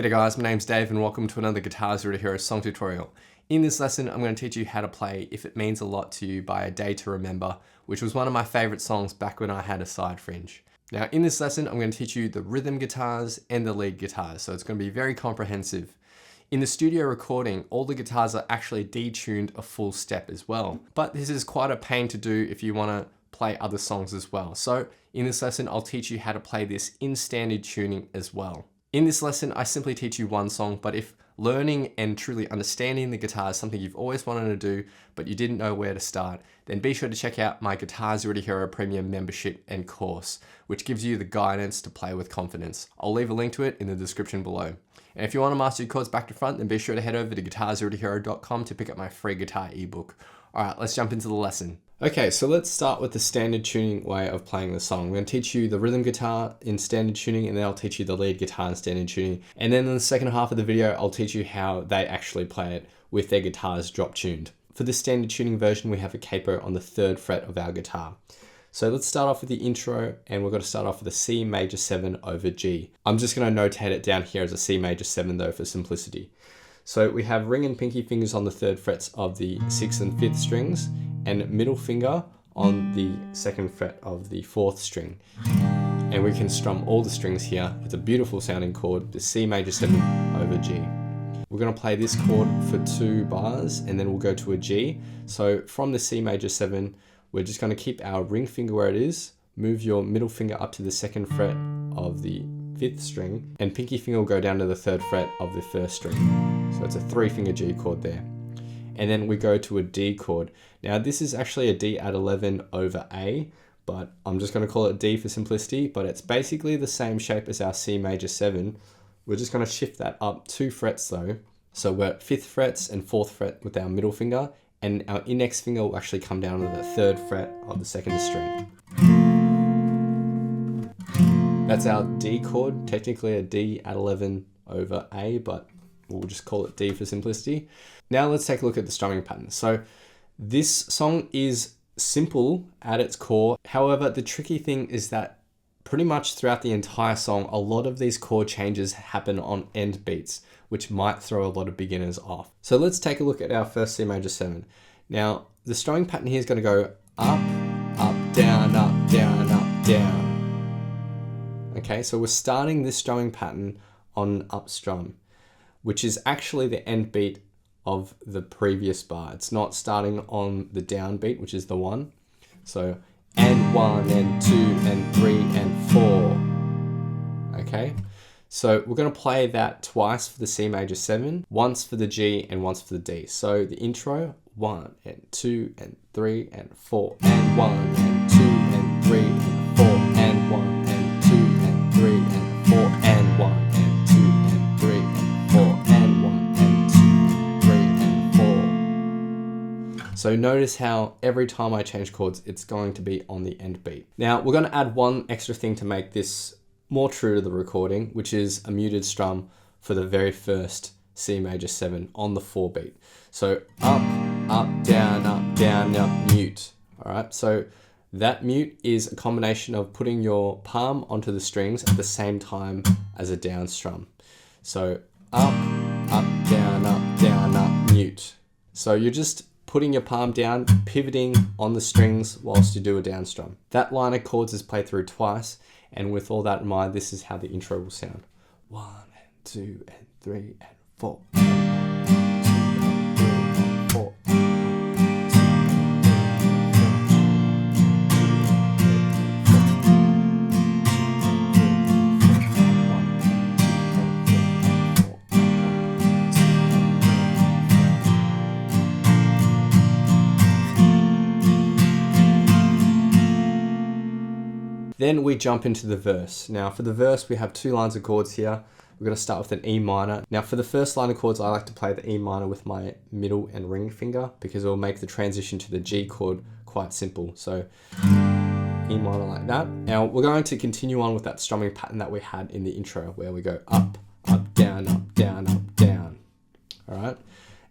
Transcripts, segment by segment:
G'day guys, my name's Dave and welcome to another Guitar Zero to Hero song tutorial. In this lesson, I'm going to teach you how to play If It Means a Lot to You by A Day to Remember, which was one of my favorite songs back when I had a side fringe. Now in this lesson, I'm going to teach you the rhythm guitars and the lead guitars, so it's going to be very comprehensive. In the studio recording, all the guitars are actually detuned a full step as well, but this is quite a pain to do if you want to play other songs as well. So in this lesson, I'll teach you how to play this in standard tuning as well. In this lesson, I simply teach you one song, but if learning and truly understanding the guitar is something you've always wanted to do, but you didn't know where to start, then be sure to check out my Guitar Zero to Hero Premium membership and course, which gives you the guidance to play with confidence. I'll leave a link to it in the description below. And if you want to master your chords back to front, then be sure to head over to guitarzerotohero.com to pick up my free guitar ebook. All right, let's jump into the lesson. Okay, so let's start with the standard tuning way of playing the song. I'm going to teach you the rhythm guitar in standard tuning, and then I'll teach you the lead guitar in standard tuning. And then in the second half of the video, I'll teach you how they actually play it with their guitars drop tuned. For the standard tuning version, we have a capo on the 3rd fret of our guitar. So let's start off with the intro, and we're going to start off with a C major 7 over G. I'm just going to notate it down here as a C major 7 though for simplicity. So we have ring and pinky fingers on the 3rd frets of the 6th and 5th strings, and middle finger on the 2nd fret of the 4th string. And we can strum all the strings here with a beautiful sounding chord, the C major 7 over G. We're going to play this chord for 2 bars, and then we'll go to a G. So from the C major 7, we're just going to keep our ring finger where it is, move your middle finger up to the 2nd fret of the 5th string, and pinky finger will go down to the 3rd fret of the 1st string. So it's a 3-finger G chord there. And then we go to a D chord. Now this is actually a D at 11 over A, but I'm just going to call it D for simplicity, but it's basically the same shape as our C major 7. We're just going to shift that up 2 frets though. So we're at 5th frets and 4th fret with our middle finger, and our index finger will actually come down to the 3rd fret of the 2nd string. That's our D chord, technically a D at 11 over A, but we'll just call it D for simplicity. Now let's take a look at the strumming pattern. So this song is simple at its core. However, the tricky thing is that pretty much throughout the entire song, a lot of these chord changes happen on end beats, which might throw a lot of beginners off. So let's take a look at our first C major 7. Now, the strumming pattern here is going to go up, up, down, up, down, up, down. Okay, so we're starting this strumming pattern on up strum, which is actually the end beat of the previous bar. It's not starting on the down beat, which is the 1. So, and 1, and 2, and 3, and 4. Okay, so we're going to play that twice for the C major 7, once for the G, and once for the D. So the intro, 1, and 2, and 3, and 4, and 1, and 2, and 3, and 4, and 1, and 2, and 3, and 4, and 1, and 2, and 3, and 4, and 1, and 2, and 3, and 4. So notice how every time I change chords, it's going to be on the end beat. Now we're going to add one extra thing to make this more true to the recording, which is a muted strum for the very first C major 7 on the 4 beat. So up, up, down, mute. All right, so that mute is a combination of putting your palm onto the strings at the same time as a down strum. So up, down, mute. So you're just putting your palm down, pivoting on the strings whilst you do a down strum. That line of chords is played through twice, and with all that in mind, this is how the intro will sound. 1, and 2, and 3, and 4. Then we jump into the verse. Now for the verse, we have 2 lines of chords here. We're going to start with an E minor. Now for the first line of chords, I like to play the E minor with my middle and ring finger because it will make the transition to the G chord quite simple. So E minor like that. Now we're going to continue on with that strumming pattern that we had in the intro where we go up, up, down, up, down, up, down. All right.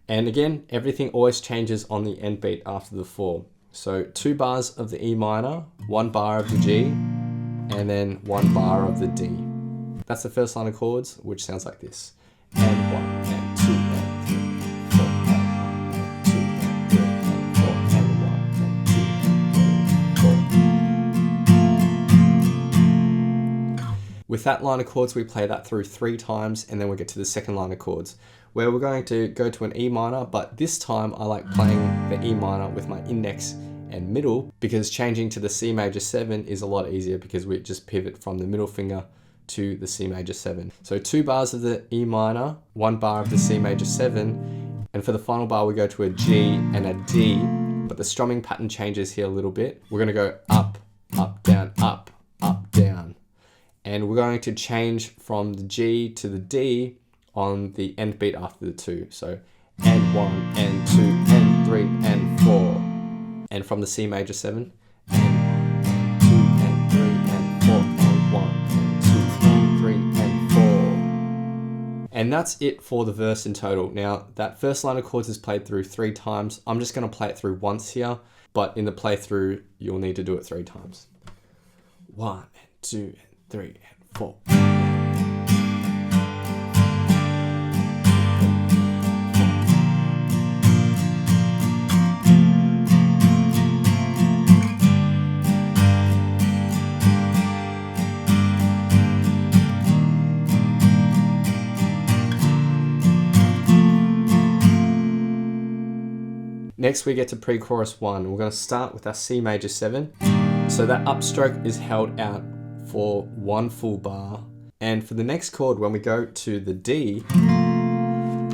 And again, everything always changes on the end beat after the 4. So 2 bars of the E minor, 1 bar of the G, and then 1 bar of the D. That's the first line of chords, which sounds like this. and 1 and 2 and 3 and 4 and 2 and 3 and 4 and 1 and 2 and 3 and 4. With that line of chords, we play that through 3 times, and then we get to the second line of chords, where we're going to go to an E minor, but this time I like playing the E minor with my index and middle, because changing to the C major 7 is a lot easier because we just pivot from the middle finger to the C major 7. So 2 bars of the E minor, 1 bar of the C major 7, and for the final bar we go to a G and a D, but the strumming pattern changes here a little bit. We're going to go up, up, down, up, up, down. And we're going to change from the G to the D on the end beat after the 2. So and 1 and 2 and 3 and 4. And from the C major 7, and 2 and 3 and 4 and 1 and 2 and 3 and 4. And that's it for the verse in total. Now that first line of chords is played through 3 times. I'm just going to play it through once here, but in the playthrough you'll need to do it 3 times. 1 and 2 and 3 and 4. Next we get to pre-chorus 1. We're going to start with our C major 7. So that upstroke is held out for 1 full bar. And for the next chord, when we go to the D,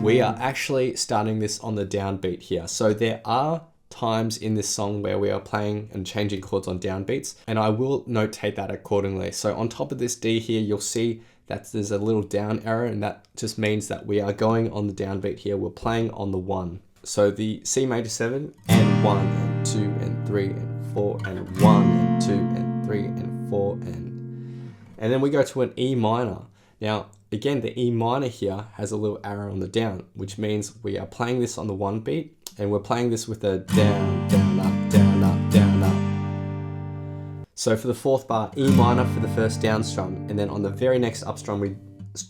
we are actually starting this on the downbeat here. So there are times in this song where we are playing and changing chords on downbeats, and I will notate that accordingly. So on top of this D here, you'll see that there's a little down arrow, and that just means that we are going on the downbeat here. We're playing on the 1. So the C major 7 and 1 and 2 and 3 and 4 and 1 and 2 and 3 and 4 and then we go to an E minor. Now again, the E minor here has a little arrow on the down, which means we are playing this on the 1 beat, and we're playing this with a down, down, up, down, up, down, up. So for the 4th bar, E minor for the first down strum, and then on the very next up strum we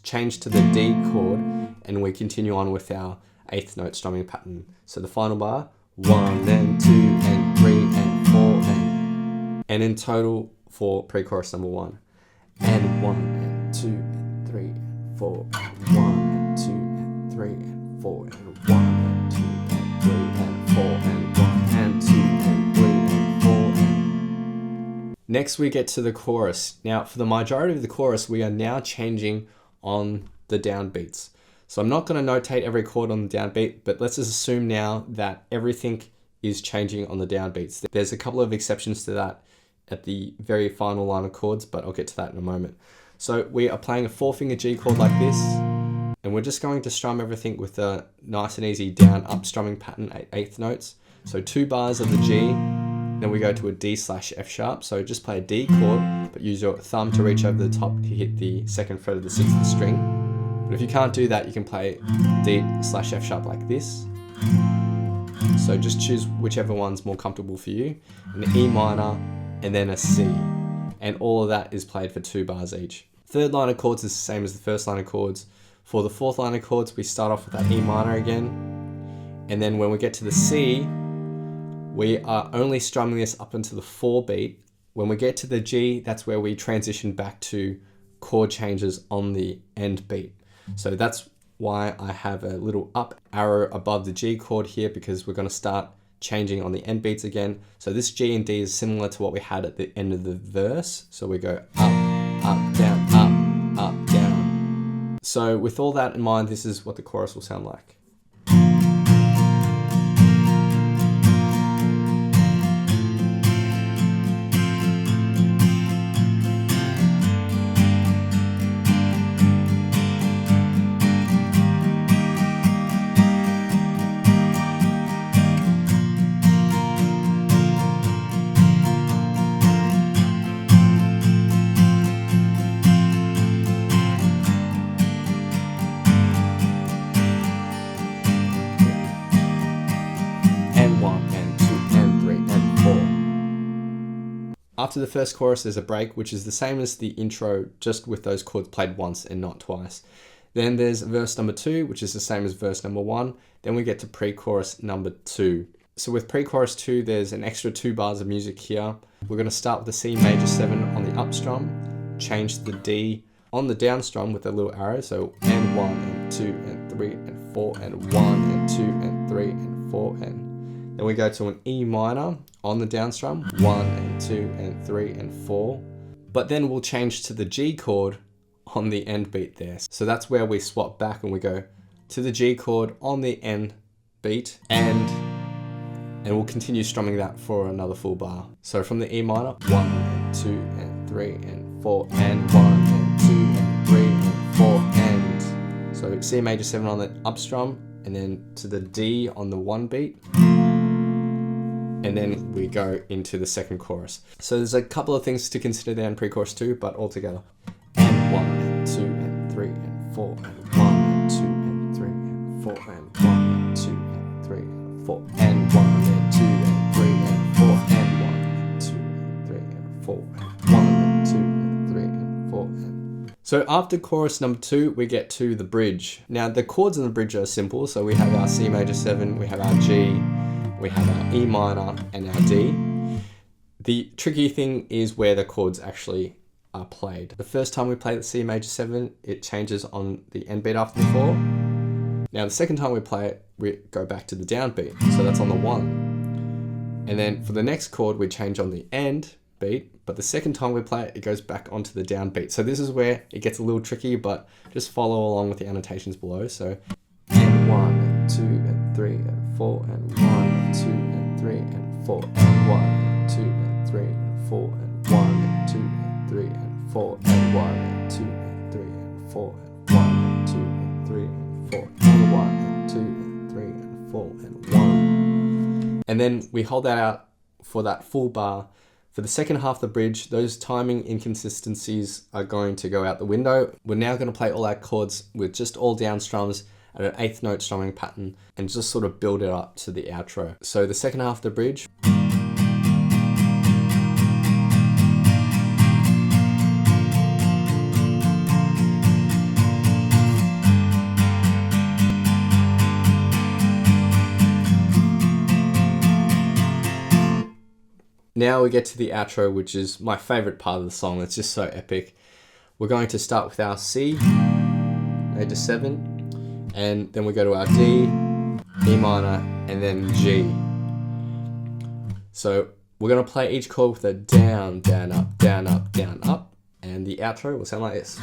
change to the D chord, and we continue on with our 8th note strumming pattern. So the final bar, 1 and 2 and 3 and 4 and in total for pre-chorus number 1. And 1 and 2 and 3 and 4 and 1 and 2 and 3 and 4 and 1 and 2 and 3 and 4 and 1 and 2 and 3 and 4 and... Next we get to the chorus. Now for the majority of the chorus we are now changing on the downbeats. So I'm not going to notate every chord on the downbeat, but let's just assume now that everything is changing on the downbeats. There's a couple of exceptions to that at the very final line of chords, but I'll get to that in a moment. So we are playing a 4-finger G chord like this, and we're just going to strum everything with a nice and easy down-up strumming pattern at 8th notes. So 2 bars of the G, then we go to a D/F sharp. So just play a D chord, but use your thumb to reach over the top to hit the 2nd fret of the 6th string. But if you can't do that, you can play D/F sharp like this. So just choose whichever one's more comfortable for you. An E minor and then a C. And all of that is played for 2 bars each. 3rd line of chords is the same as the 1st line of chords. For the 4th line of chords, we start off with that E minor again. And then when we get to the C, we are only strumming this up into the 4 beat. When we get to the G, that's where we transition back to chord changes on the end beat. So that's why I have a little up arrow above the G chord here, because we're going to start changing on the end beats again. So this G and D is similar to what we had at the end of the verse. So we go up, up, down, up, up, down. So with all that in mind, this is what the chorus will sound like. After the first chorus, there's a break, which is the same as the intro, just with those chords played once and not twice. Then there's verse number 2, which is the same as verse number 1. Then we get to pre-chorus number 2. So with pre-chorus 2, there's an extra 2 bars of music here. We're going to start with the C major 7 on the up strum, change the D on the down strum with a little arrow. So and 1 and 2 and 3 and 4 and 1 and 2 and 3 and 4 and then we go to an E minor on the down strum, 1 and 2 and 3 and 4. But then we'll change to the G chord on the end beat there. So that's where we swap back and we go to the G chord on the end beat and we'll continue strumming that for another full bar. So from the E minor, 1 and 2 and 3 and 4 and 1 and 2 and 3 and 4 and so C major 7 on the up strum and then to the D on the 1 beat. And then we go into the second chorus. So there's a couple of things to consider there in pre-chorus 2, but all together. And 1 and 2 and 3 and 4 and 1 and 2 and 3 and 4 and 1 and 2 and 3 and 4 and 1 and 2 and 3 and 4 and 1 and 2 and 3 and 4 and 1 and 2 and 3 and 4 and... So after chorus number 2, we get to the bridge. Now the chords in the bridge are simple. So we have our C major 7, we have our G, we have our E minor and our D. The tricky thing is where the chords actually are played. The first time we play the C major 7, it changes on the end beat after the 4. Now the second time we play it, we go back to the down beat. So that's on the 1. And then for the next chord, we change on the end beat. But the second time we play it, it goes back onto the down beat. So this is where it gets a little tricky, but just follow along with the annotations below. So and 1 and 2 and 3 and 4 and 1 and 2 and 3 and 4 and 1 and 2 and 3 and 4 and 1 and 2 and 3 and 4 and 1 and 2 and 3 and 4 and 1 and 2 and 3 and 4 and 1 and 2 and 3 and 4 and 1. And then we hold that out for that full bar. For the second half of the bridge, those timing inconsistencies are going to go out the window. We're now going to play all our chords with just all down strums at an 8th note strumming pattern and just sort of build it up to the outro. So the second half of the bridge. Now we get to the outro, which is my favorite part of the song. It's just so epic. We're going to start with our C major 7, and then we go to our D, E minor, and then G. So we're going to play each chord with a down, down, up, down, up, down, up, and the outro will sound like this.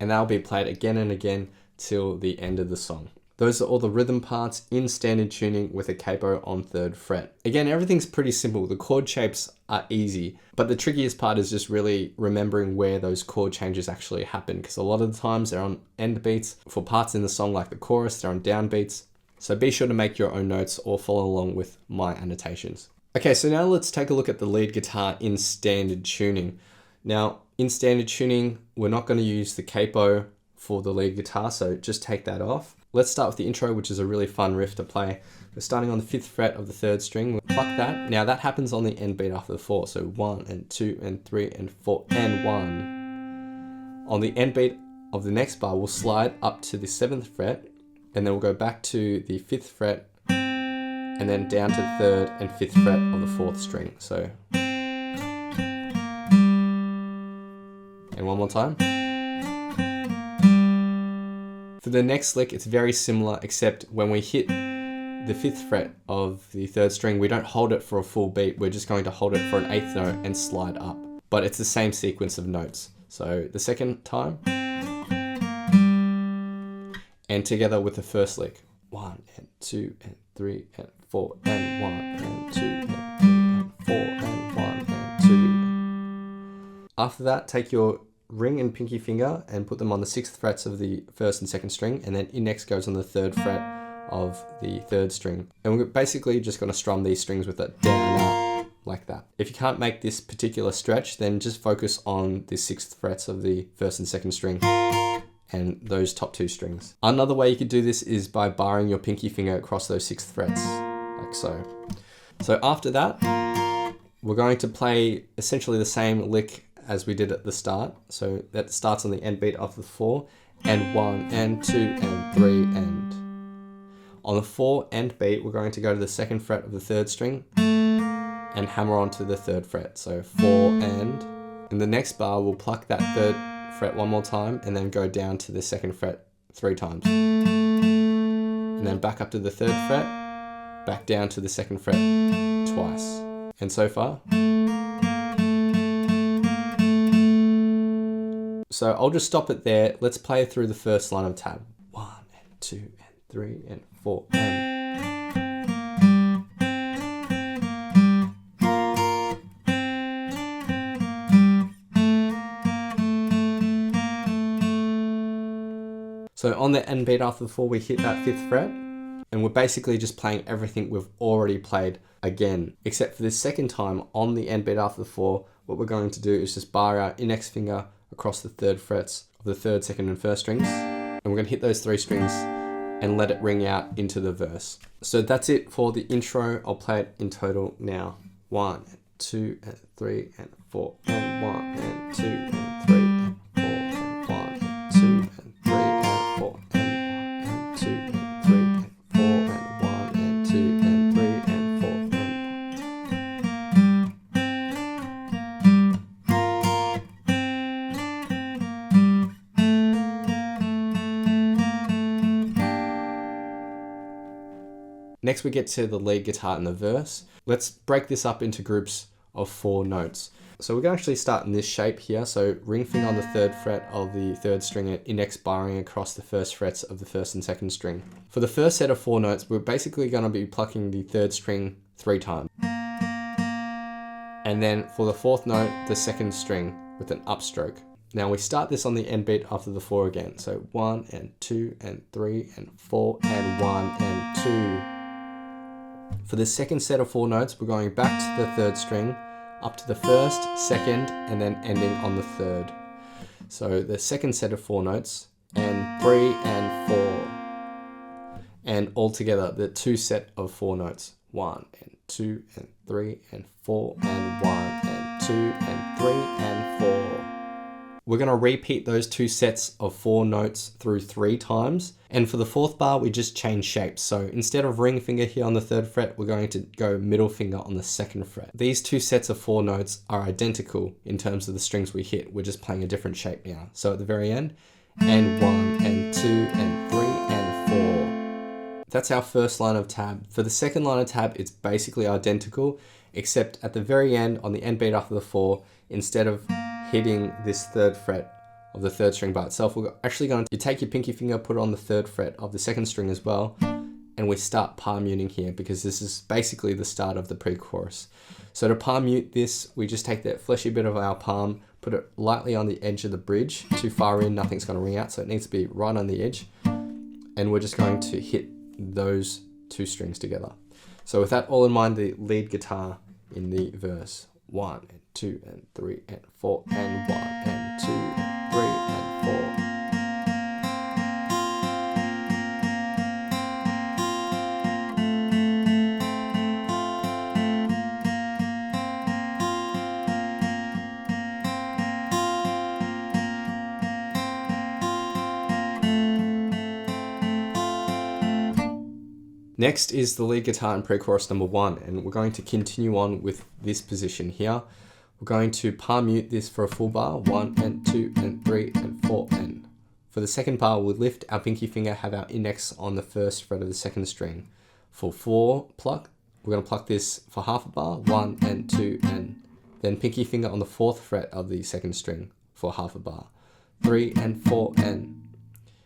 And that'll be played again and again till the end of the song. Those are all the rhythm parts in standard tuning with a capo on 3rd fret. Again, everything's pretty simple. The chord shapes are easy, but the trickiest part is just really remembering where those chord changes actually happen, because a lot of the times they're on end beats. For parts in the song like the chorus, they're on down beats. So be sure to make your own notes or follow along with my annotations. Okay, so now let's take a look at the lead guitar in standard tuning. Now, in standard tuning, we're not going to use the capo for the lead guitar, so just take that off. Let's start with the intro, which is a really fun riff to play. We're starting on the 5th fret of the 3rd string. We'll pluck that. Now that happens on the end beat after the 4, so 1 and 2 and 3 and 4 and 1. On the end beat of the next bar, we'll slide up to the 7th fret, and then we'll go back to the 5th fret, and then down to the 3rd and 5th fret of the 4th string. So, and one more time. For the next lick, it's very similar, except when we hit the 5th fret of the 3rd string, we don't hold it for a full beat. We're just going to hold it for an 8th note and slide up. But it's the same sequence of notes. So the second time, and together with the first lick. 1 and 2 and 3 and 4 and 1 and 2 and 3 and 4 and 1 and 2. After that, take your ring and pinky finger and put them on the 6th frets of the 1st and 2nd string, and then index goes on the 3rd fret of the 3rd string. And we're basically just going to strum these strings with a down, up, like that. If you can't make this particular stretch, then just focus on the 6th frets of the 1st and 2nd string and those top 2 strings. Another way you could do this is by barring your pinky finger across those 6th frets, like so. So after that, we're going to play essentially the same lick as we did at the start. So that starts on the end beat of the 4, and 1, and 2, and 3, and... On the 4 end beat, we're going to go to the 2nd fret of the 3rd string and hammer onto the 3rd fret. So 4 and... In the next bar, we'll pluck that 3rd fret one more time and then go down to the 2nd fret 3 times. And then back up to the 3rd fret, back down to the 2nd fret twice. And so far. So I'll just stop it there. Let's play through the first line of tab. 1 and 2 and 3 and 4 and... So on the end beat after the 4, we hit that 5th fret, and we're basically just playing everything we've already played again, except for this second time on the end beat after the 4, what we're going to do is just bar our index finger across the 3rd frets of the 3rd, 2nd and 1st strings, and we're going to hit those 3 strings and let it ring out into the verse. So that's it for the intro. I'll play it in total now. 1 and 2 and 3 and 4 and 1 and 2 and 3 and 4 and 1 and 2 and 3 and 4 and 1 and 2 and 3 and 4 and 1 and 2 and 3 and 4 and 1. Next we get to the lead guitar and the verse. Let's break this up into groups of 4 notes. So we're going to actually start in this shape here. So ring finger on the 3rd fret of the 3rd string and index barring across the 1st frets of the 1st and 2nd string. For the first set of 4 notes, we're basically going to be plucking the 3rd string 3 times. And then for the 4th note, the 2nd string with an upstroke. Now we start this on the end beat after the 4 again. So 1 and 2 and 3 and 4 and 1 and 2. For the second set of 4 notes, we're going back to the 3rd string, up to the 1st, 2nd, and then ending on the 3rd. So the second set of 4 notes, and 3 and 4. And altogether, the 2 set of 4 notes, 1 and 2 and 3 and 4 and 1 and 2 and 3 and 4. We're going to repeat those 2 sets of 4 notes through 3 times. And for the 4th bar, we just change shapes. So instead of ring finger here on the 3rd fret, we're going to go middle finger on the 2nd fret. These 2 sets of 4 notes are identical in terms of the strings we hit. We're just playing a different shape now. So at the very end, and 1 and 2 and 3 and 4. That's our first line of tab. For the second line of tab, it's basically identical, except at the very end, on the end beat after the 4, instead of hitting this 3rd fret of the 3rd string by itself, we're actually going to take your pinky finger, put it on the 3rd fret of the 2nd string as well, and we start palm muting here because this is basically the start of the pre-chorus. So to palm mute this, we just take that fleshy bit of our palm, put it lightly on the edge of the bridge. Too far in, nothing's going to ring out, so it needs to be right on the edge. And we're just going to hit those 2 strings together. So with that all in mind, the lead guitar in the verse. 1 and 2 and 3 and 4 and 1 and 2 and 3 and 4. Next is the lead guitar in pre-chorus number 1, and we're going to continue on with this position here. We're going to palm mute this for a full bar, 1 and 2 and 3 and 4 and. For the second bar, we'll lift our pinky finger, have our index on the 1st fret of the 2nd string. For 4 pluck, we're going to pluck this for half a bar, 1 and 2 and. Then pinky finger on the 4th fret of the 2nd string for half a bar, 3 and 4 and.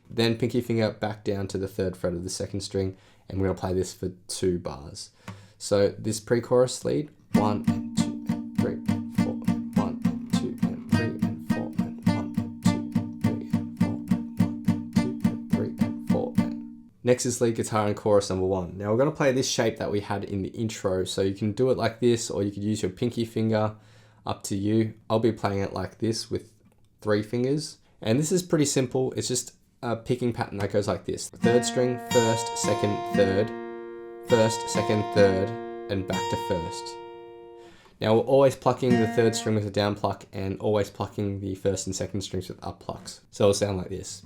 Then pinky finger back down to the 3rd fret of the 2nd string, and we're going to play this for 2 bars. So this pre-chorus lead, 1 and 2 and 3 and 4 and 1 and 2 and 3 and 4 and 1 and 2 and 3 and 4 and 1 and 2 and 3 and 4 and. Next is lead guitar and chorus number 1. Now we're going to play this shape that we had in the intro. So you can do it like this, or you could use your pinky finger, up to you. I'll be playing it like this with 3 fingers. And this is pretty simple. It's just a picking pattern that goes like this. 3rd string, 1st, 2nd, 3rd, 1st, 2nd, 3rd, and back to 1st. Now we're always plucking the 3rd string with a down pluck and always plucking the 1st and 2nd strings with up plucks. So it'll sound like this.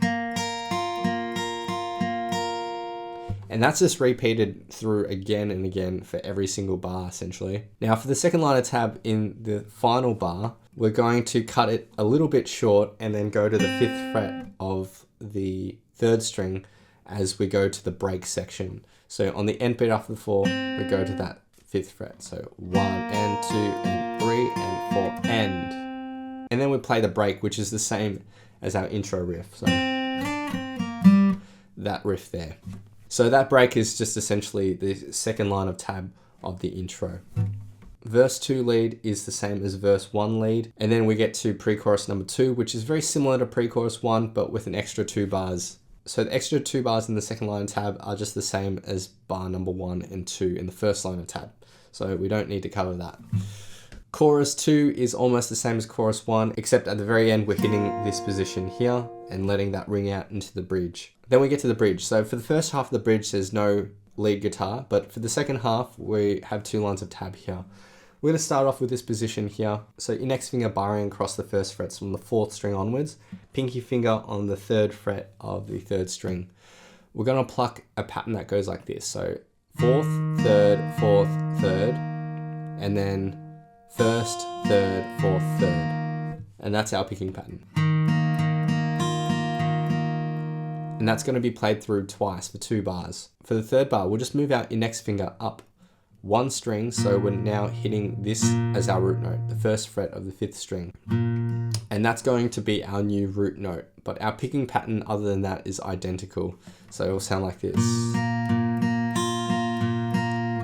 And that's just repeated through again and again for every single bar, essentially. Now for the second line of tab in the final bar, we're going to cut it a little bit short and then go to the 5th fret of the 3rd string as we go to the break section. So on the end beat after the 4, we go to that 5th fret. So 1 and 2 and 3 and 4 and. And then we play the break, which is the same as our intro riff. So that riff there. So that break is just essentially the second line of tab of the intro. Verse 2 lead is the same as verse 1 lead. And then we get to pre-chorus number 2, which is very similar to pre-chorus 1, but with an extra 2 bars. So the extra 2 bars in the second line of tab are just the same as bar number 1 and 2 in the first line of tab. So we don't need to cover that. Chorus 2 is almost the same as chorus 1, except at the very end we're hitting this position here and letting that ring out into the bridge. Then we get to the bridge. So for the first half of the bridge there's no lead guitar, but for the second half we have 2 lines of tab here. We're going to start off with this position here. So index finger barring across the 1st frets from the 4th string onwards, pinky finger on the 3rd fret of the 3rd string. We're going to pluck a pattern that goes like this. So 4th, 3rd, 4th, 3rd, and then 1st, 3rd, 4th, 3rd. And that's our picking pattern. And that's going to be played through twice for 2 bars. For the 3rd bar, we'll just move our index finger up 1 string, so we're now hitting this as our root note, the 1st fret of the 5th string. And that's going to be our new root note, but our picking pattern other than that is identical. So it will sound like this.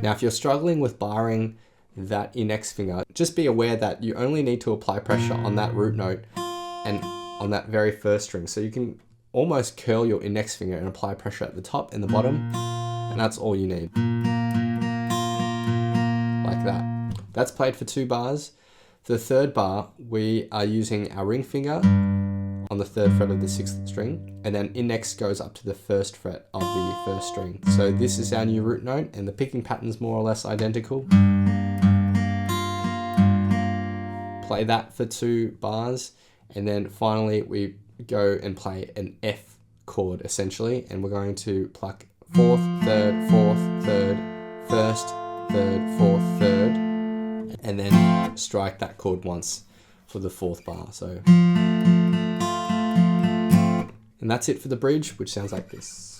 Now if you're struggling with barring that index finger, just be aware that you only need to apply pressure on that root note and on that very 1st string. So you can almost curl your index finger and apply pressure at the top and the bottom, and that's all you need. Like that. That's played for 2 bars. For the 3rd bar, we are using our ring finger on the 3rd fret of the 6th string, and then index goes up to the 1st fret of the 1st string. So this is our new root note, and the picking pattern's more or less identical. Play that for 2 bars, and then finally we go and play an F chord essentially, and we're going to pluck 4th, 3rd, 4th, 3rd, 1st, 3rd, 4th, 3rd, and then strike that chord once for the 4th bar. So, and that's it for the bridge, which sounds like this.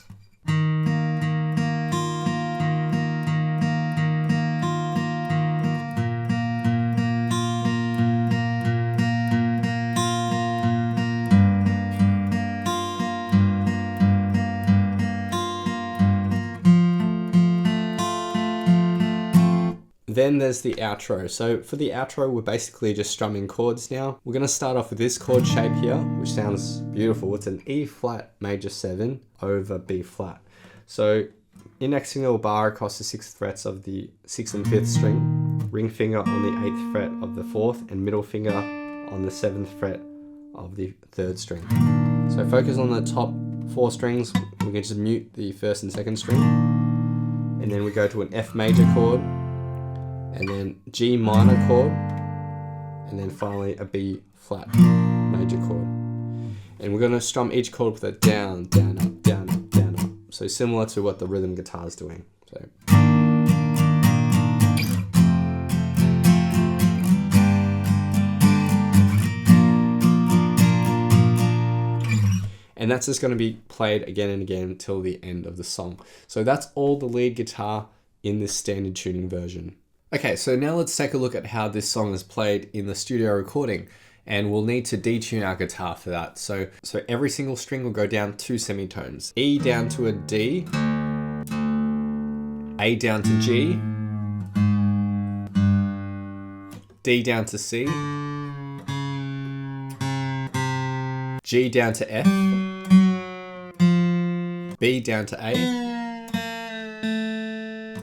Then there's the outro. So for the outro, we're basically just strumming chords now. We're going to start off with this chord shape here, which sounds beautiful. It's an E flat major 7 over B flat. So index finger will bar across the 6th frets of the 6th and 5th string, ring finger on the 8th fret of the 4th, and middle finger on the 7th fret of the 3rd string. So focus on the top 4 strings. We can just mute the 1st and 2nd string. And then we go to an F major chord, and then G minor chord, and then finally a B flat major chord. And we're going to strum each chord with a down, down, up, down, up, down, up. So similar to what the rhythm guitar is doing. So. And that's just going to be played again and again until the end of the song. So that's all the lead guitar in this standard tuning version. Okay, so now let's take a look at how this song is played in the studio recording, and we'll need to detune our guitar for that. So every single string will go down 2 semitones. E down to a D, A down to G, D down to C, G down to F, B down to A,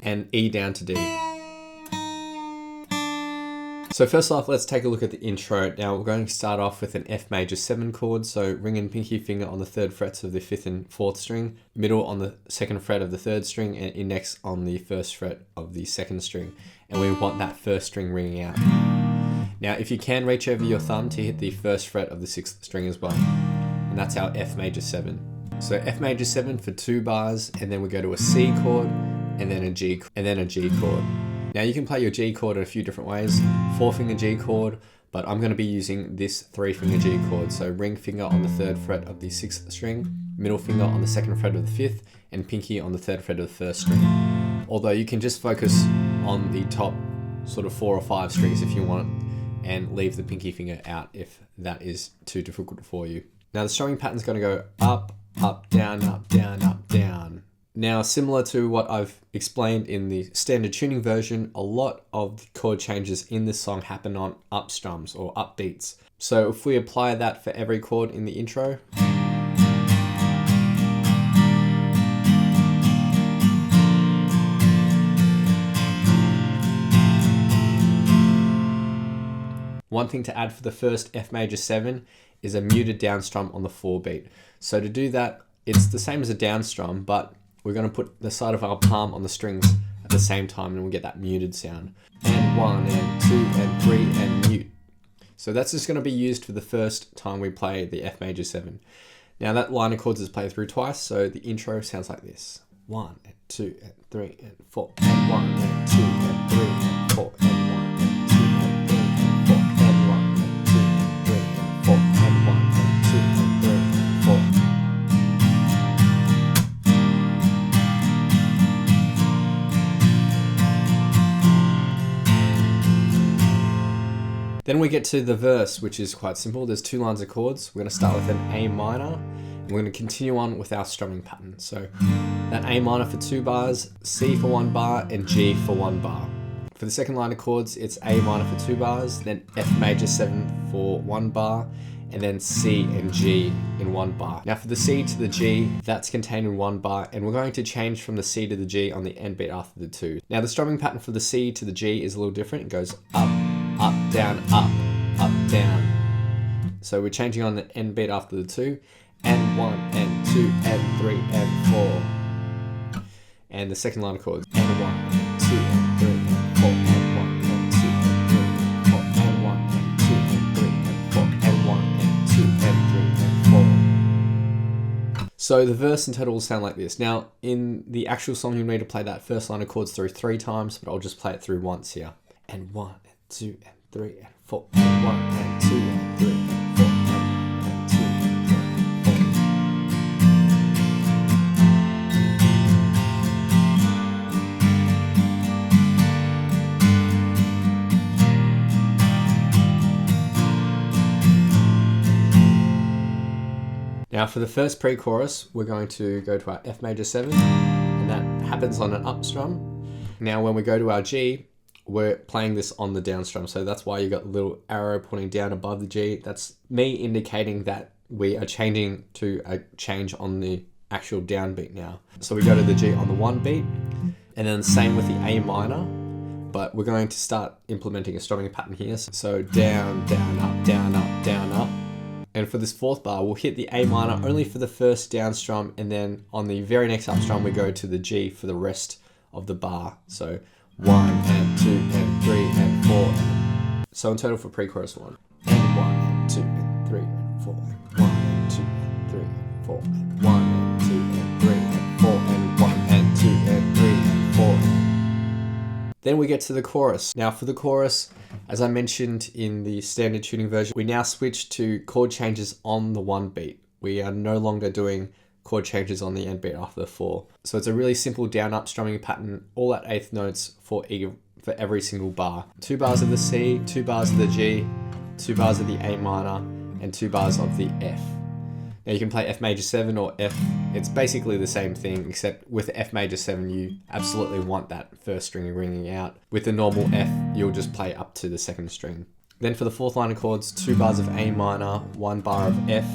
and E down to D. So first off, let's take a look at the intro. Now we're going to start off with an F major 7 chord. So ring and pinky finger on the 3rd frets of the 5th and 4th string, middle on the 2nd fret of the 3rd string, and index on the 1st fret of the 2nd string. And we want that 1st string ringing out. Now, if you can reach over your thumb to hit the 1st fret of the 6th string as well. And that's our F major 7. So F major 7 for 2 bars, and then we go to a C chord, and then a G, and then a G chord. Now you can play your G chord in a few different ways, 4-finger G chord, but I'm going to be using this 3-finger G chord. So ring finger on the 3rd fret of the 6th string, middle finger on the 2nd fret of the 5th, and pinky on the 3rd fret of the 1st string. Although you can just focus on the top sort of 4 or 5 strings if you want, and leave the pinky finger out if that is too difficult for you. Now the strumming pattern is going to go up, up, down, up, down, up, down. Now, similar to what I've explained in the standard tuning version, a lot of the chord changes in this song happen on up strums or up beats. So if we apply that for every chord in the intro, one thing to add for the first F major 7 is a muted down strum on the 4 beat. So to do that, it's the same as a down strum, but we're going to put the side of our palm on the strings at the same time and we'll get that muted sound. And 1, and 2, and 3, and mute. So that's just going to be used for the first time we play the F major 7. Now that line of chords is played through twice, so the intro sounds like this. 1, and 2, and 3, and 4, and 1, and 2, and 3, and 4, and 1, and 2, and 3, and 4, and 1, and 2, and 3, and 4, and 1, and 2, and 3, and 4. Then we get to the verse, which is quite simple. There's 2 lines of chords. We're going to start with an A minor, and we're going to continue on with our strumming pattern. So that A minor for 2 bars, C for 1 bar, and G for 1 bar. For the second line of chords, it's A minor for 2 bars, then F major 7 for 1 bar, and then C and G in 1 bar. Now for the C to the G, that's contained in 1 bar, and we're going to change from the C to the G on the end beat after the 2. Now the strumming pattern for the C to the G is a little different. It goes up, up, down, up, up, down. So we're changing on the end beat after the 2, and 1, and 2, and 3, and 4. And the second line of chords, and 1, and 2, and 3, and 4, and 1, and 2, and 3, and 4, and 1, and 2, and 3, and 4, and 1, and 2, and 3, and 4. So the verse in total will sound like this. Now, in the actual song, you need to play that first line of chords through 3 times, but I'll just play it through once here. And 1, and 2, and 3, and 4, and 1, and 2, and 3, and 4, and 2, and 3, and 4. Now for the first pre-chorus, we're going to go to our F major 7, and that happens on an up strum. Now when we go to our G, we're playing this on the down strum, so that's why you got the little arrow pointing down above the G. That's me indicating that we are changing to a change on the actual downbeat now. So we go to the G on the 1 beat, and then same with the A minor, but we're going to start implementing a strumming pattern here. So down, down, up, down, up, down, up. And for this 4th bar, we'll hit the A minor only for the first down strum, and then on the very next up strum, we go to the G for the rest of the bar. So 1, and 2, and 3, and 4. So in total for pre-chorus 1. And 1, and 2, and 3, and 4. And 1, and 2, and 3, and 4. And 1, and 2, and 3, and 4. And 1, and 2, and 3, and 4. Then we get to the chorus. Now for the chorus, as I mentioned in the standard tuning version, we now switch to chord changes on the 1 beat. We are no longer doing chord changes on the end beat after the 4. So it's a really simple down-up strumming pattern, all at 8th notes for every single bar. 2 bars of the C, 2 bars of the G, 2 bars of the A minor, and 2 bars of the F. Now you can play F major 7 or F. It's basically the same thing, except with F major 7, you absolutely want that first string ringing out. With the normal F, you'll just play up to the 2nd string. Then for the 4th line of chords, 2 bars of A minor, 1 bar of F,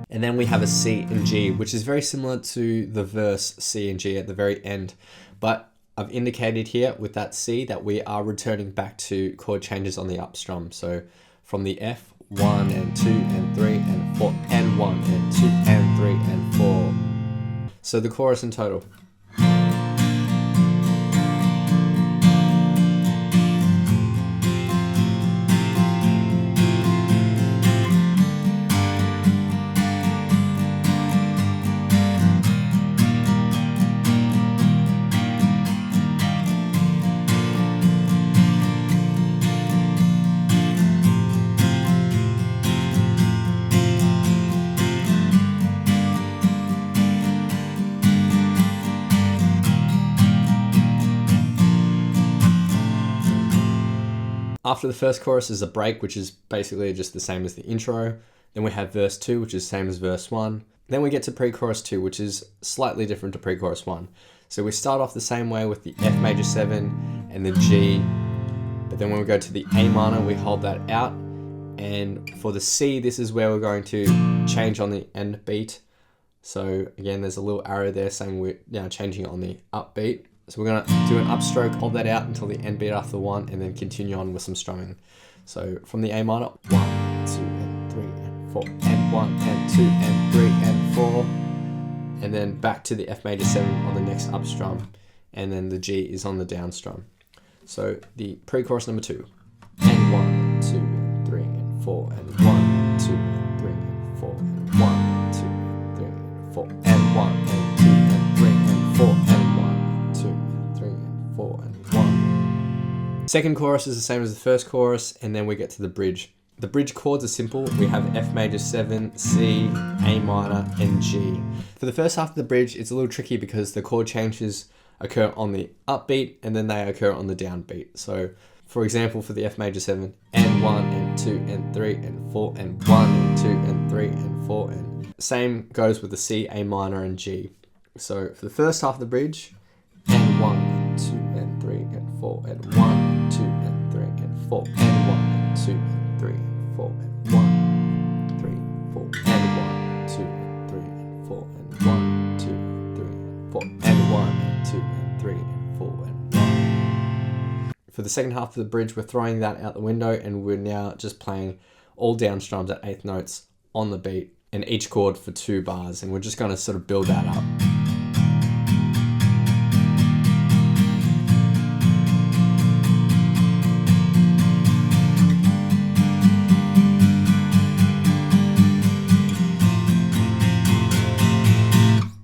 and then we have a C and G, which is very similar to the verse C and G at the very end. But I've indicated here with that C that we are returning back to chord changes on the up strum. So from the F, 1 and 2 and 3 and 4 and 1 and 2 and 3 and 4. So the chorus in total. After the first chorus is a break, which is basically just the same as the intro. Then we have verse 2, which is the same as verse 1. Then we get to pre-chorus 2, which is slightly different to pre-chorus 1. So we start off the same way with the F major 7 and the G. But then when we go to the A minor, we hold that out. And for the C, this is where we're going to change on the end beat. So again, there's a little arrow there saying we're now changing on the upbeat. So we're going to do an upstroke, hold that out until the end beat after 1, and then continue on with some strumming. So from the A minor, 1, 2, and 3, and 4, and 1, and 2, and 3, and 4. And then back to the F major 7 on the next up strum, and then the G is on the down strum. So the pre-chorus number 2, and 1, 2, and 3, and 4, and 1, 2, and 3, and 4, and 1, 2, and 3, and 4, and 1, and 2, and 3, and 4, and 1, 2, and 3, and 4, and 1. Second chorus is the same as the first chorus, and then we get to the bridge. The bridge chords are simple. We have F major 7, C, A minor, and G. For the first half of the bridge, it's a little tricky because the chord changes occur on the upbeat and then they occur on the downbeat. So for example, for the F major 7, and 1, and 2, and 3, and 4, and 1, and 2, and 3, and 4, and same goes with the C, A minor, and G. So for the first half of the bridge, and 1, and 2, and 3, and 4, and 1, 2, and 3, and 4, and 1, and 2, and 3, and 4, and 1, 3, 4, and 1, 2, and 3, and 4, and 1, 2, and 3, and 4, and 1, and 2, and 3, and 4, and 1. For the second half of the bridge, we're throwing that out the window and we're now just playing all down strums at eighth notes on the beat and each chord for 2 bars, and we're just going to sort of build that up.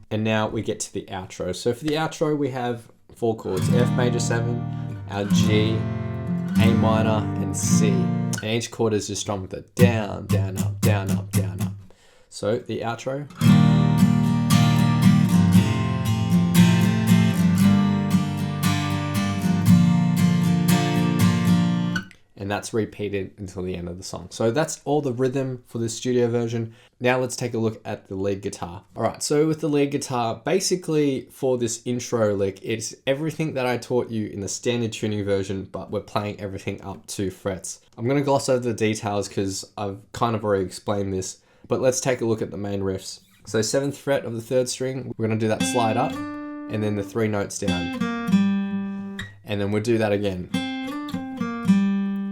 And now we get to the outro. So for the outro, we have 4 chords: F major 7, our G, A minor, and C. And each chord is just strummed with a down, down, up, down, up, down, up. So the outro. And that's repeated until the end of the song. So that's all the rhythm for the studio version. Now let's take a look at the lead guitar. All right, so with the lead guitar, basically for this intro lick, it's everything that I taught you in the standard tuning version, but we're playing everything up 2 frets. I'm gonna gloss over the details because I've kind of already explained this, but let's take a look at the main riffs. So 7th fret of the 3rd string, we're gonna do that slide up, and then the 3 notes down. And then we'll do that again.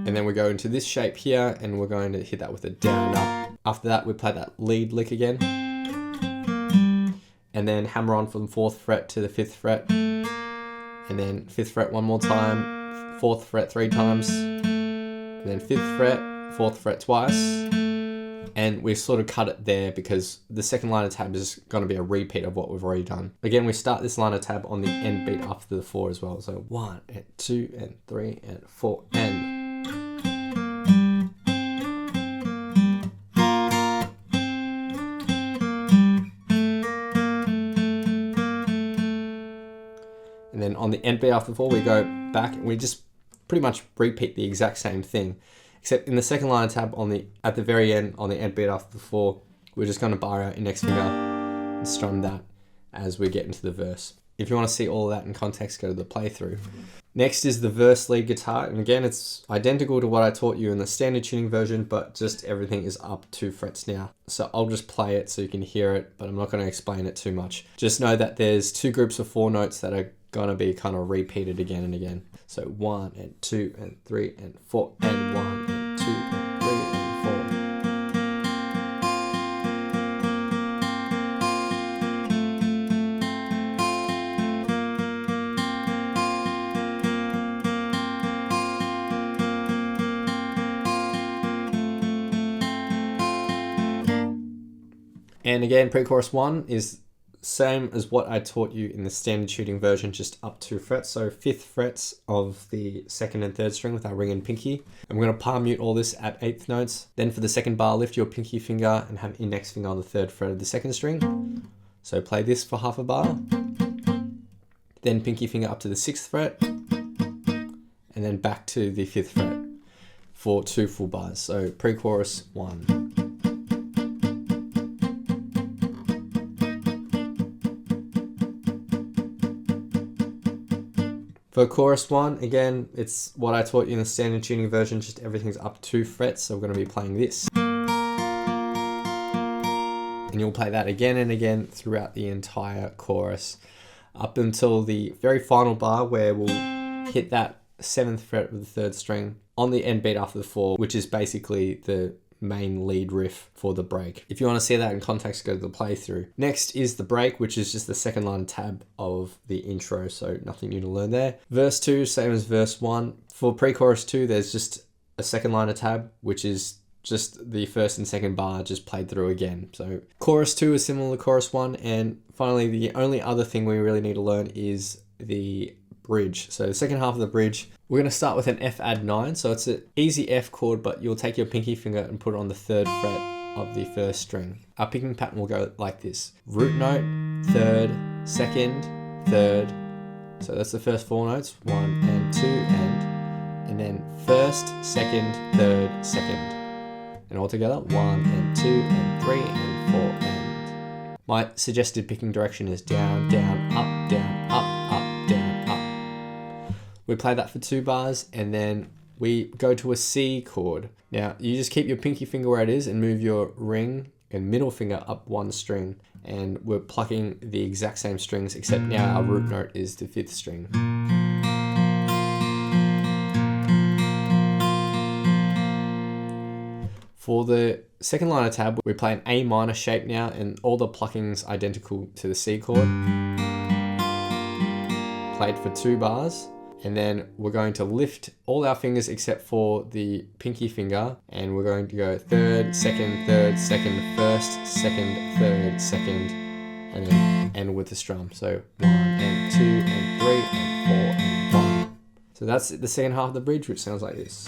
And then we go into this shape here and we're going to hit that with a down up. After that, we play that lead lick again. And then hammer on from 4th fret to the 5th fret. And then 5th fret one more time, 4th fret 3 times. And then 5th fret, 4th fret twice. And we sort of cut it there because the second line of tab is going to be a repeat of what we've already done. Again, we start this line of tab on the end beat after the 4 as well. So 1 and 2 and 3 and 4 and... And then on the end beat after the 4, we go back and we just pretty much repeat the exact same thing. Except in the second line of tab at the very end, on the end beat after the 4, we're just going to bar our index finger and strum that as we get into the verse. If you want to see all of that in context, go to the playthrough. Next is the verse lead guitar. And again, it's identical to what I taught you in the standard tuning version, but just everything is up 2 frets now. So I'll just play it so you can hear it, but I'm not going to explain it too much. Just know that there's 2 groups of 4 notes that are gonna be kind of repeated again and again. So 1 and 2 and 3 and 4 and 1 and 2 and 3 and 4. And again, pre-chorus 1 is same as what I taught you in the standard tuning version, just up 2 frets. So 5th frets of the 2nd and 3rd string with our ring and pinky. And we're going to palm mute all this at 8th notes. Then for the second bar, lift your pinky finger and have index finger on the 3rd fret of the 2nd string. So play this for half a bar. Then pinky finger up to the 6th fret. And then back to the 5th fret for 2 full bars. So pre-chorus 1. For chorus 1, again, it's what I taught you in the standard tuning version, just everything's up 2 frets, so we're going to be playing this. And you'll play that again and again throughout the entire chorus, up until the very final bar where we'll hit that 7th fret of the 3rd string on the end beat after the 4, which is basically the main lead riff for the break. If you want to see that in context, go to the playthrough. Next is the break, which is just the second line tab of the intro, so nothing new to learn there. Verse 2, same as verse 1. For pre-chorus 2, there's just a second liner tab, which is just the first and second bar just played through again. So chorus 2 is similar to chorus 1, and finally the only other thing we really need to learn is the bridge. So the second half of the bridge, we're going to start with an F add 9. So it's an easy F chord, but you'll take your pinky finger and put it on the 3rd fret of the 1st string. Our picking pattern will go like this: root note, 3rd, 2nd, 3rd. So that's the first 4 notes, 1 and 2 and then 1st, 2nd, 3rd, 2nd. And all together, 1 and 2 and 3 and 4 and. My suggested picking direction is down, down, up, down, up, up, down, up. We play that for 2 bars and then we go to a C chord. Now you just keep your pinky finger where it is and move your ring and middle finger up 1 string, and we're plucking the exact same strings, except now our root note is the 5th string. For the second liner tab, we play an A minor shape now, and all the plucking's identical to the C chord. Played for 2 bars, and then we're going to lift all our fingers except for the pinky finger, and we're going to go 3rd, 2nd, 3rd, 2nd, 1st, 2nd, 3rd, 2nd, and then end with the strum. So 1 and 2 and 3 and 4 and 1. So that's the second half of the bridge, which sounds like this.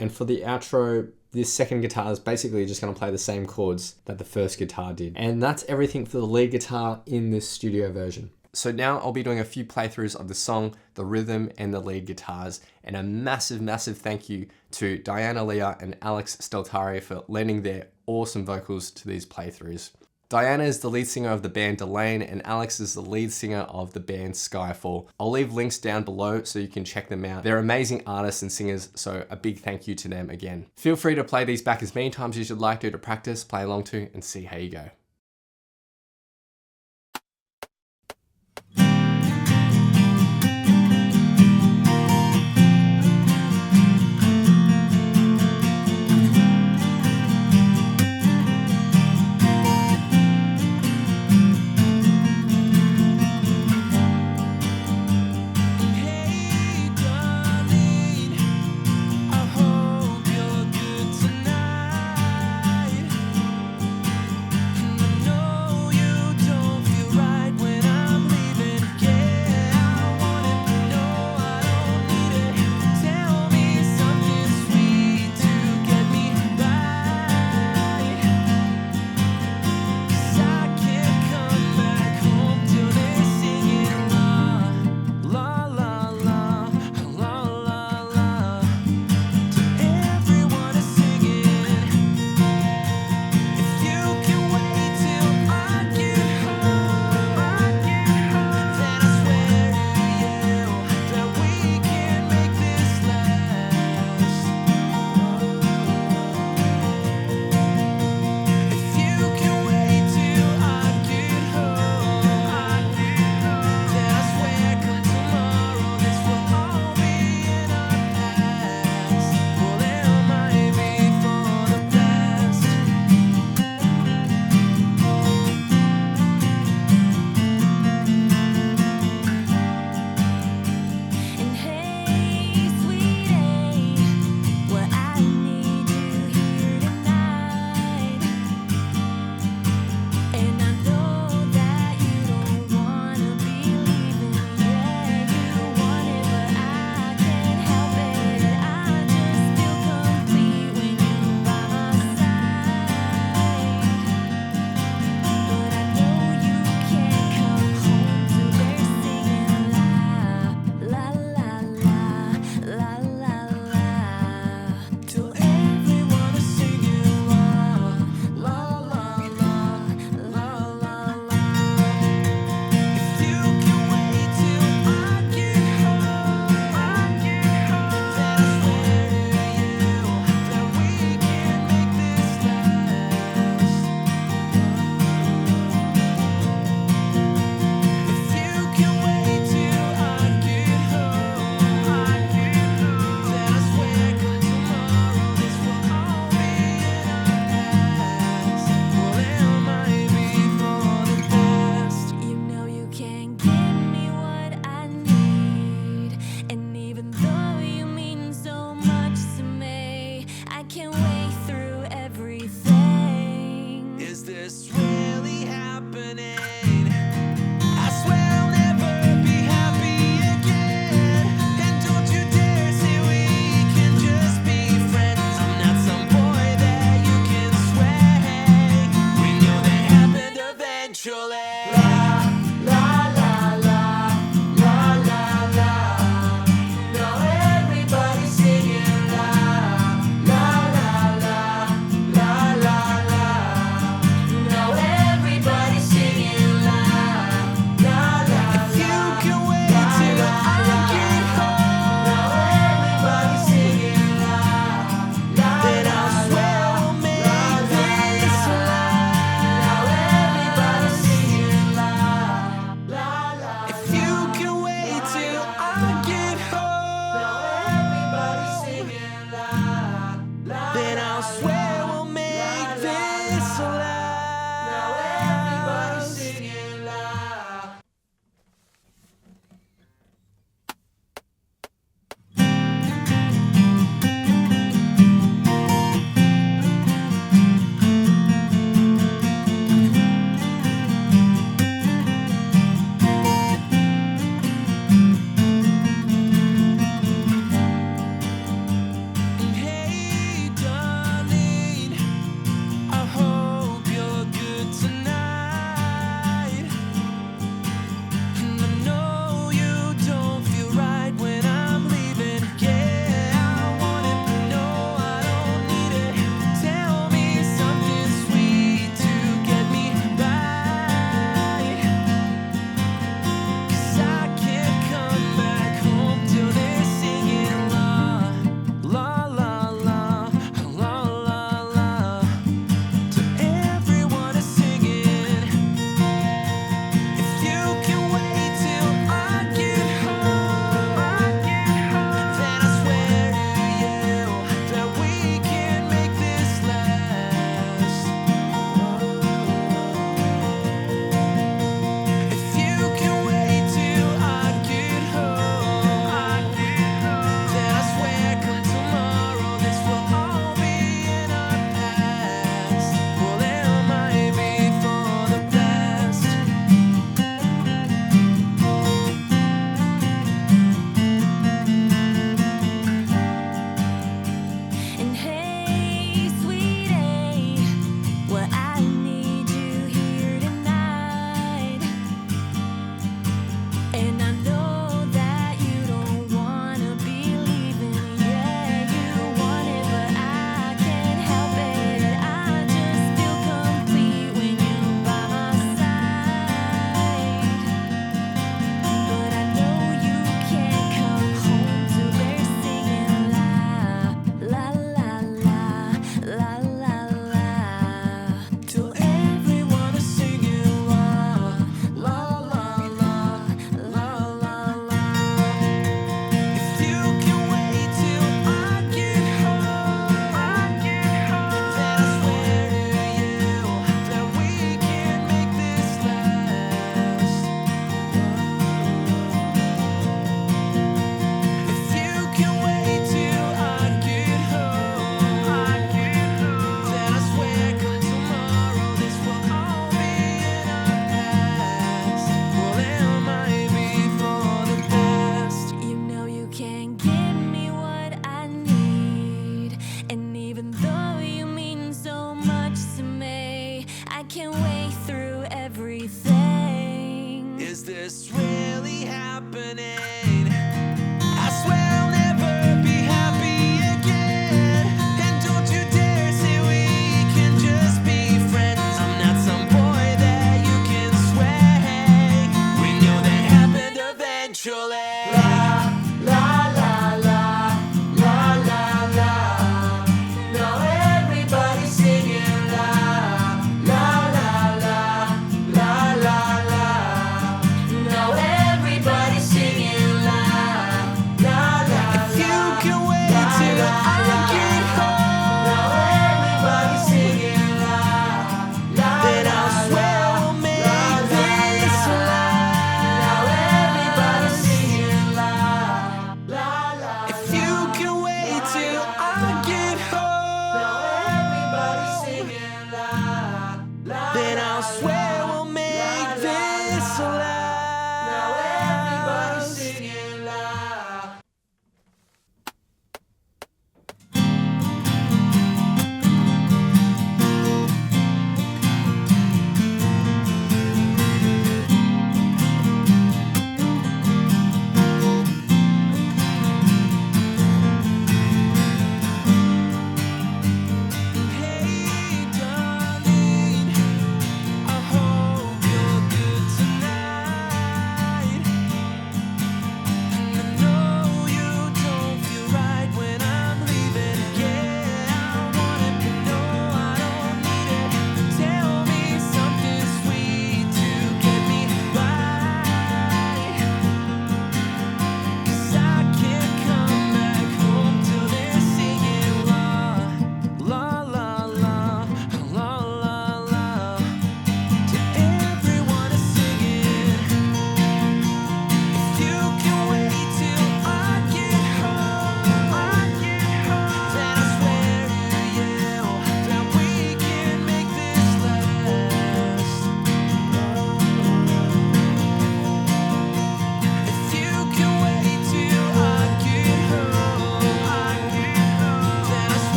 And for the outro, this second guitar is basically just going to play the same chords that the first guitar did. And that's everything for the lead guitar in this studio version. So now I'll be doing a few playthroughs of the song, the rhythm, and the lead guitars. And a massive, massive thank you to Diana Leah and Alex Steltari for lending their awesome vocals to these playthroughs. Diana is the lead singer of the band Delane, and Alex is the lead singer of the band Skyfall. I'll leave links down below so you can check them out. They're amazing artists and singers, so a big thank you to them again. Feel free to play these back as many times as you'd like to practice, play along to, and see how you go.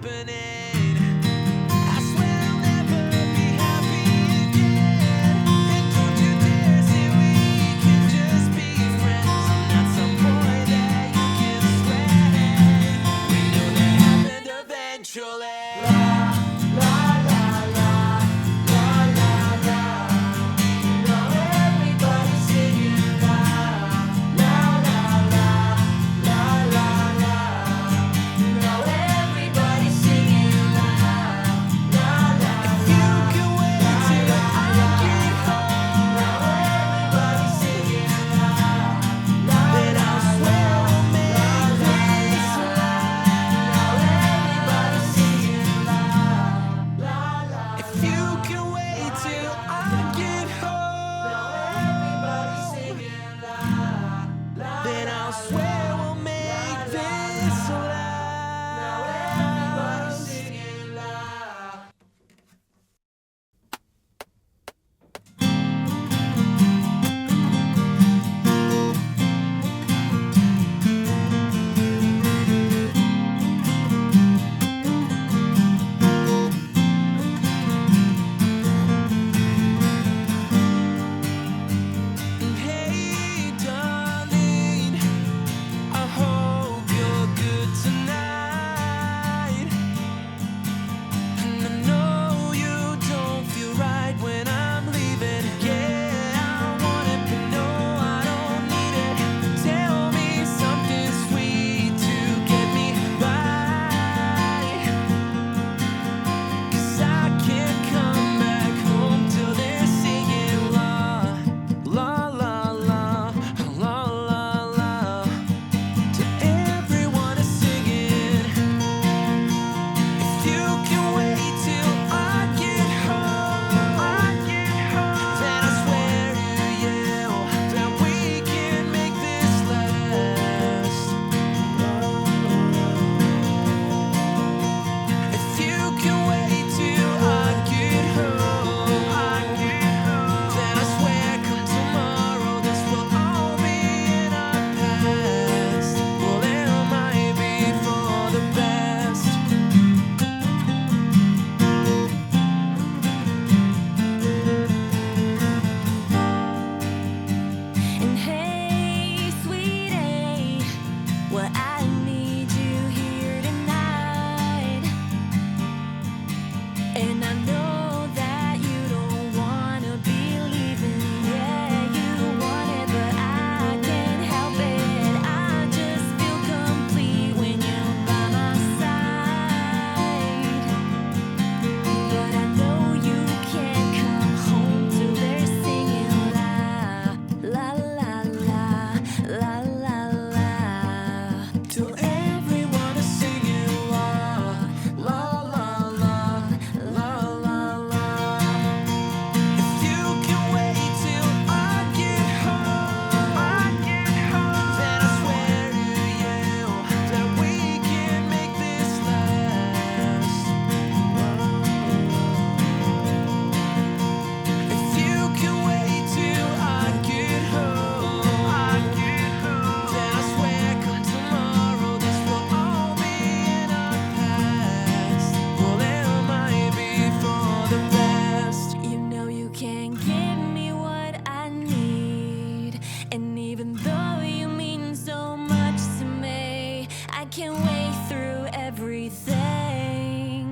happening. I swear I'll never be happy again. And don't you dare say we can just be friends. I'm not some boy that you can sway. We know that happened eventually.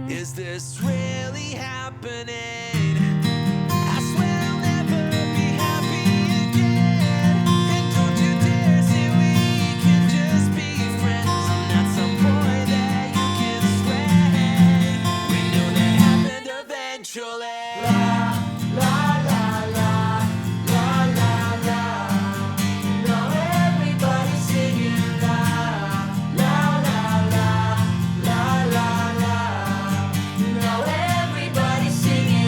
Is this really happening? I swear I'll never be happy again. And don't you dare say we can just be friends. I'm not some boy that you can sway. We know that happened eventually. Everybody singing.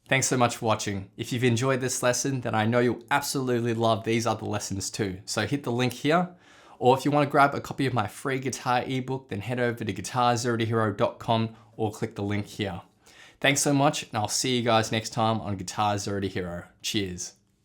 Thanks so much for watching. If you've enjoyed this lesson, then I know you'll absolutely love these other lessons too. So hit the link here. Or if you want to grab a copy of my free guitar ebook, then head over to guitarzerotohero.com or click the link here. Thanks so much, and I'll see you guys next time on Guitar Zero to Hero. Cheers.